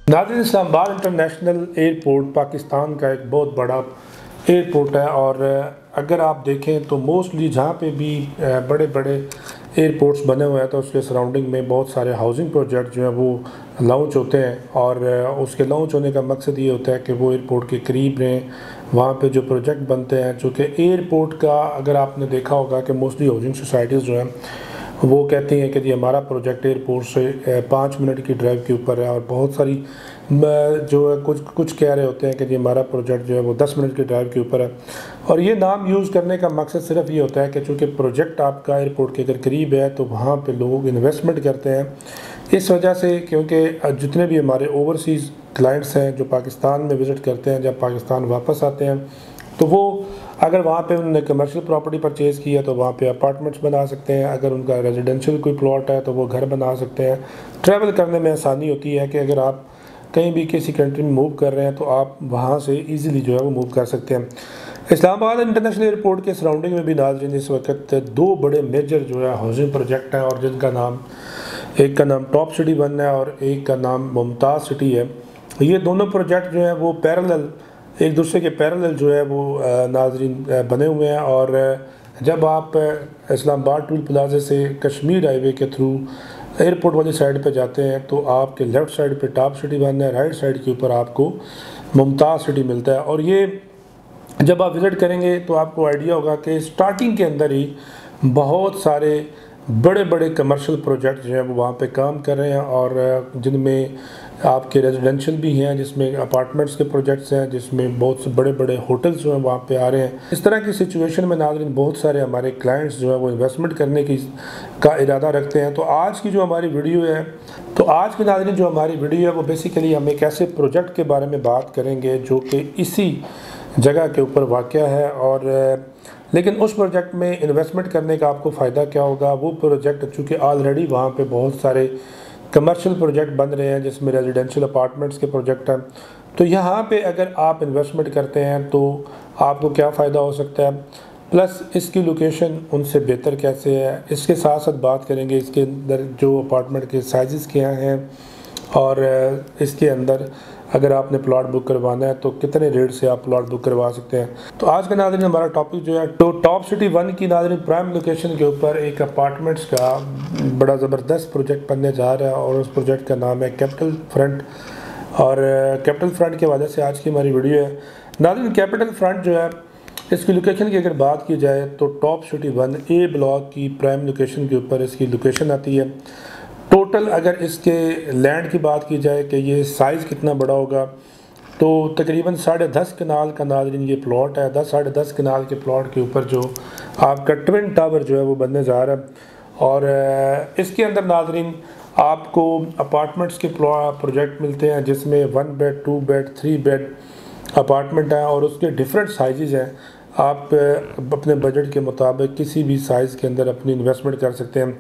नाज़रीन, Islamabad international airport Pakistan का एक बहुत बड़ा एयरपोर्ट है और अगर आप देखें तो मोस्टली जहाँ पे भी बड़े बड़े एयरपोर्ट्स बने हुए हैं तो उसके सराउंडिंग में बहुत सारे हाउसिंग प्रोजेक्ट जो हैं वो लॉन्च होते हैं और उसके लॉन्च होने का मकसद ये होता है कि वो एयरपोर्ट के करीब रहें। वहाँ पे जो प्रोजेक्ट बनते हैं, चूँकि एयरपोर्ट का अगर आपने देखा होगा कि मोस्टली हाउसिंग सोसाइटीज़ जो हैं वो कहती हैं कि जी हमारा प्रोजेक्ट एयरपोर्ट से 5 मिनट की ड्राइव के ऊपर है, और बहुत सारी जो है कुछ कह रहे होते हैं कि जी हमारा प्रोजेक्ट जो है वो 10 मिनट की ड्राइव के ऊपर है। और ये नाम यूज़ करने का मकसद सिर्फ ये होता है कि चूँकि प्रोजेक्ट आपका एयरपोर्ट के अगर करीब है तो वहाँ पे लोग इन्वेस्टमेंट करते हैं इस वजह से, क्योंकि जितने भी हमारे ओवरसीज़ क्लाइंट्स हैं जो पाकिस्तान में विज़िट करते हैं, जब पाकिस्तान वापस आते हैं तो वो अगर वहाँ पे उन्होंने कमर्शियल प्रॉपर्टी परचेज़ किया तो वहाँ पे अपार्टमेंट्स बना सकते हैं, अगर उनका रेजिडेंशियल कोई प्लॉट है तो वो घर बना सकते हैं। ट्रैवल करने में आसानी होती है कि अगर आप कहीं भी किसी कंट्री में मूव कर रहे हैं तो आप वहाँ से ईज़िली जो है वो मूव कर सकते हैं। इस्लामाबाद इंटरनेशनल एयरपोर्ट के सराउंडिंग में भी नाज़रीन इस वक्त 2 बड़े मेजर जो है हाउसिंग प्रोजेक्ट हैं, और जिनका नाम, एक का नाम टॉप सिटी 1 है और एक का नाम मुमताज़ सिटी है। ये दोनों प्रोजेक्ट जो हैं वो पैरेलल, एक दूसरे के पैरेलल जो है वो नाज़रीन बने हुए हैं। और जब आप इस्लामाबाद टूल प्लाजा से कश्मीर हाईवे के थ्रू एयरपोर्ट वाली साइड पे जाते हैं तो आपके लेफ़्ट साइड पे टॉप सिटी 1 है, राइट साइड के ऊपर आपको मुमताज़ सिटी मिलता है। और ये जब आप विज़िट करेंगे तो आपको आइडिया होगा कि स्टार्टिंग के अंदर ही बहुत सारे बड़े बड़े कमर्शियल प्रोजेक्ट जो हैं वो वहाँ पे काम कर रहे हैं, और जिनमें आपके रेजिडेंशियल भी हैं, जिसमें अपार्टमेंट्स के प्रोजेक्ट्स हैं, जिसमें बहुत से बड़े बड़े होटल्स जो हैं वहाँ पे आ रहे हैं। इस तरह की सिचुएशन में नाज़रीन बहुत सारे हमारे क्लाइंट्स जो है वो इन्वेस्टमेंट करने का इरादा रखते हैं। तो आज की जो हमारी वीडियो है, तो आज की नाज़रीन जो हमारी वीडियो है वो बेसिकली हम एक ऐसे प्रोजेक्ट के बारे में बात करेंगे जो कि इसी जगह के ऊपर वाक़या है, और लेकिन उस प्रोजेक्ट में इन्वेस्टमेंट करने का आपको फ़ायदा क्या होगा। वो प्रोजेक्ट चूँकि ऑलरेडी वहाँ पे बहुत सारे कमर्शियल प्रोजेक्ट बन रहे हैं जिसमें रेजिडेंशियल अपार्टमेंट्स के प्रोजेक्ट हैं, तो यहाँ पे अगर आप इन्वेस्टमेंट करते हैं तो आपको क्या फ़ायदा हो सकता है, प्लस इसकी लोकेशन उनसे बेहतर कैसे है। इसके साथ साथ बात करेंगे इसके अंदर जो अपार्टमेंट के साइज़ क्या हैं, और इसके अंदर अगर आपने प्लॉट बुक करवाना है तो कितने रेट से आप प्लॉट बुक करवा सकते हैं। तो आज का नाज़रीन हमारा टॉपिक जो है तो टॉप सिटी 1 की नाज़रीन प्राइम लोकेशन के ऊपर एक अपार्टमेंट्स का बड़ा ज़बरदस्त प्रोजेक्ट बनने जा रहा है, और उस प्रोजेक्ट का नाम है कैपिटल फ्रंट। और कैपिटल फ्रंट के वजह से आज की हमारी वीडियो है। नाज़रीन कैपिटल फ्रंट जो है इसकी लोकेशन की अगर बात की जाए तो टॉप सिटी 1 ए ब्लॉक की प्राइम लोकेशन के ऊपर इसकी लोकेशन आती है। टोटल अगर इसके लैंड की बात की जाए कि ये साइज़ कितना बड़ा होगा तो तकरीबन 10.5 कनाल का नाज़रीन ये प्लॉट है। 10-10.5 कनाल के प्लॉट के ऊपर जो आपका ट्विन टावर जो है वो बनने जा रहा है, और इसके अंदर नाज़रीन आपको अपार्टमेंट्स के प्रोजेक्ट मिलते हैं जिसमें 1 बेड 2 बेड 3 बेड अपार्टमेंट हैं, और उसके डिफरेंट साइज़ हैं। आप अपने बजट के मुताबिक किसी भी साइज़ के अंदर अपनी इन्वेस्टमेंट कर सकते हैं।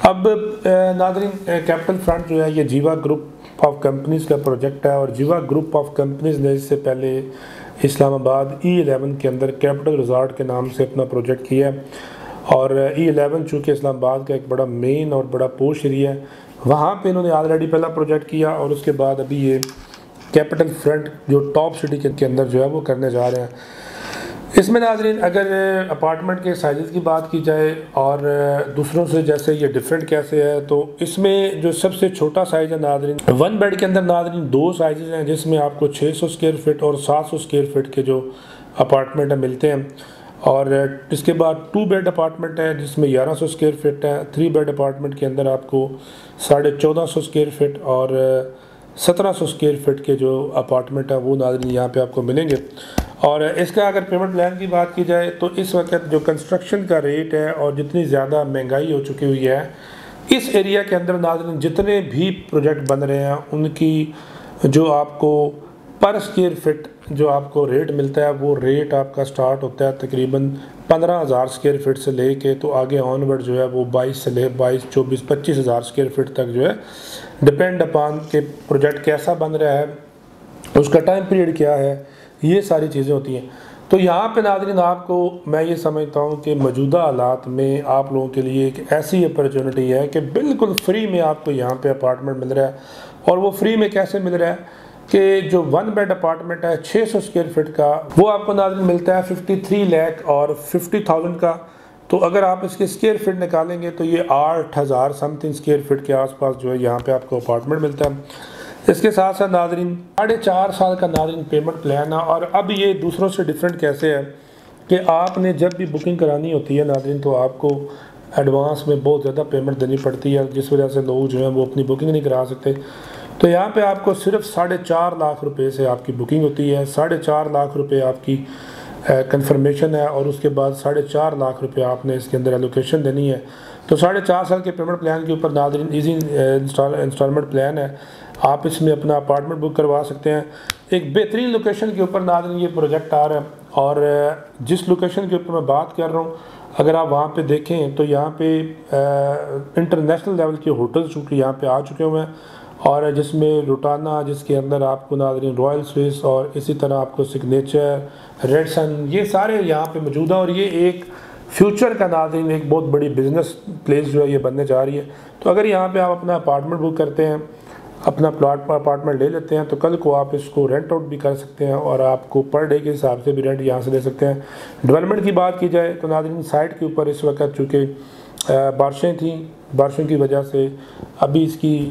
अब नाज़रीन कैपिटल फ्रंट जो है ये जीवा ग्रुप ऑफ कंपनीज़ का प्रोजेक्ट है, और जीवा ग्रुप ऑफ कंपनीज़ ने इससे पहले इस्लामाबाद E11 के अंदर कैपिटल रिजॉर्ट के नाम से अपना प्रोजेक्ट किया है। और E11 चूँकि इस्लामाबाद का एक बड़ा मेन और बड़ा पोश एरिया है, वहाँ पे इन्होंने ऑलरेडी पहला प्रोजेक्ट किया, और उसके बाद अभी ये कैपिटल फ्रंट जो टॉप सिटी के अंदर जो है वो करने जा रहे हैं। इसमें नाज़रीन अगर अपार्टमेंट के साइज़ की बात की जाए और दूसरों से जैसे ये डिफरेंट कैसे है, तो इसमें जो सबसे छोटा साइज़ है नाज़रीन 1 बेड के अंदर नाज़रीन 2 साइज़ हैं जिसमें आपको 600 स्क्वायर फीट और 700 स्क्वायर फीट के जो अपार्टमेंट मिलते हैं। और इसके बाद 2 बेड अपार्टमेंट है जिसमें 1100 स्क्वायर फीट है। 3 बेड अपार्टमेंट के अंदर आपको 1450 स्क्वायर फीट और 1700 स्क्वायर फीट के जो अपार्टमेंट है वो नाज़रीन यहाँ पे आपको मिलेंगे। और इसका अगर पेमेंट प्लान की बात की जाए तो इस वक्त जो कंस्ट्रक्शन का रेट है और जितनी ज़्यादा महंगाई हो चुकी हुई है इस एरिया के अंदर नाज़रीन जितने भी प्रोजेक्ट बन रहे हैं उनकी जो आपको पर स्क्वायर फिट जो आपको रेट मिलता है वो रेट आपका स्टार्ट होता है तकरीबन 15,000 स्क्वायर फीट से लेके तो आगे ऑनवर्ड जो है वो 22 से ले 22, 24, 25,000 स्क्वायर फीट तक जो है डिपेंड अपॉन के प्रोजेक्ट कैसा बन रहा है, उसका टाइम पीरियड क्या है, ये सारी चीज़ें होती हैं। तो यहाँ पे नाज़रीन आपको मैं ये समझता हूँ कि मौजूदा हालात में आप लोगों के लिए एक ऐसी अपॉर्चुनिटी है कि बिल्कुल फ्री में आपको यहाँ पे अपार्टमेंट मिल रहा है। और वो फ्री में कैसे मिल रहा है कि जो 1 बेड अपार्टमेंट है 600 स्क्वायर फीट का, वो आपको नाज़रीन मिलता है 53 लाख और 50,000 का। तो अगर आप इसके स्क्वायर फीट निकालेंगे तो ये 8,000 समथिंग स्क्वायर फीट के आसपास जो है यहाँ पे आपको अपार्टमेंट मिलता है। इसके साथ साथ नाज़रीन 4.5 साल का नाज़रीन पेमेंट प्लान है। और अब ये दूसरों से डिफरेंट कैसे है कि आपने जब भी बुकिंग करानी होती है नाज़रीन तो आपको एडवांस में बहुत ज़्यादा पेमेंट देनी पड़ती है, जिस वजह से लोग जो हैं वो अपनी बुकिंग नहीं करा सकते। तो यहाँ पे आपको सिर्फ 4.5 लाख रुपए से आपकी बुकिंग होती है, 4.5 लाख रुपए आपकी कंफर्मेशन है और उसके बाद 4.5 लाख रुपए आपने इसके अंदर एलोकेशन देनी है। तो 4.5 साल के पेमेंट प्लान के ऊपर नाज़रीन ईजी इंस्टॉलमेंट प्लान है, आप इसमें अपना अपार्टमेंट बुक करवा सकते हैं। एक बेहतरीन लोकेशन के ऊपर नाज़रीन ये प्रोजेक्ट आ रहा है और जिस लोकेशन के ऊपर मैं बात कर रहा हूँ अगर आप वहाँ पे देखें तो यहाँ पे इंटरनेशनल लेवल के होटल्स चूँकि यहाँ पे आ चुके हुए हैं और जिसमें रुटाना, जिसके अंदर आपको नाज़रीन रॉयल स्विस और इसी तरह आपको सिग्नेचर, रेडसन, ये सारे यहाँ पे मौजूद हैं। और ये एक फ्यूचर का नाज़रीन एक बहुत बड़ी बिज़नेस प्लेस जो है ये बनने जा रही है। तो अगर यहाँ पे आप अपना अपार्टमेंट बुक करते हैं, अपना प्लॉट पर अपार्टमेंट ले लेते हैं तो कल को आप इसको रेंट आउट भी कर सकते हैं और आपको पर डे के हिसाब से भी रेंट यहाँ से ले सकते हैं। डेवलपमेंट की बात की जाए तो नाज़रीन साइट के ऊपर इस वक्त चूँकि बारिशें थी, बारिशों की वजह से अभी इसकी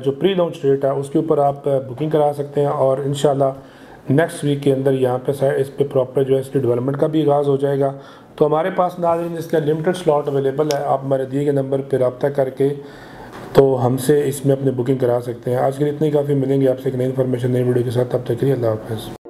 जो प्री लॉन्च रेट है उसके ऊपर आप बुकिंग करा सकते हैं और इंशाल्लाह नेक्स्ट वीक के अंदर यहाँ पे इस पर प्रॉपर जो है इसकी डेवलपमेंट का भी आगाज़ हो जाएगा। तो हमारे पास नाज़रीन इसका लिमिटेड स्लॉट अवेलेबल है, आप हमारे दिए गए नंबर पर रब्ता करके तो हमसे इसमें अपनी बुकिंग करा सकते हैं। आज के लिए इतनी काफ़ी, मिलेंगे आपसे एक नई इन्फॉर्मेशन नई वीडियो के साथ, तब तक के लिए अल्लाह हाफ़िज़।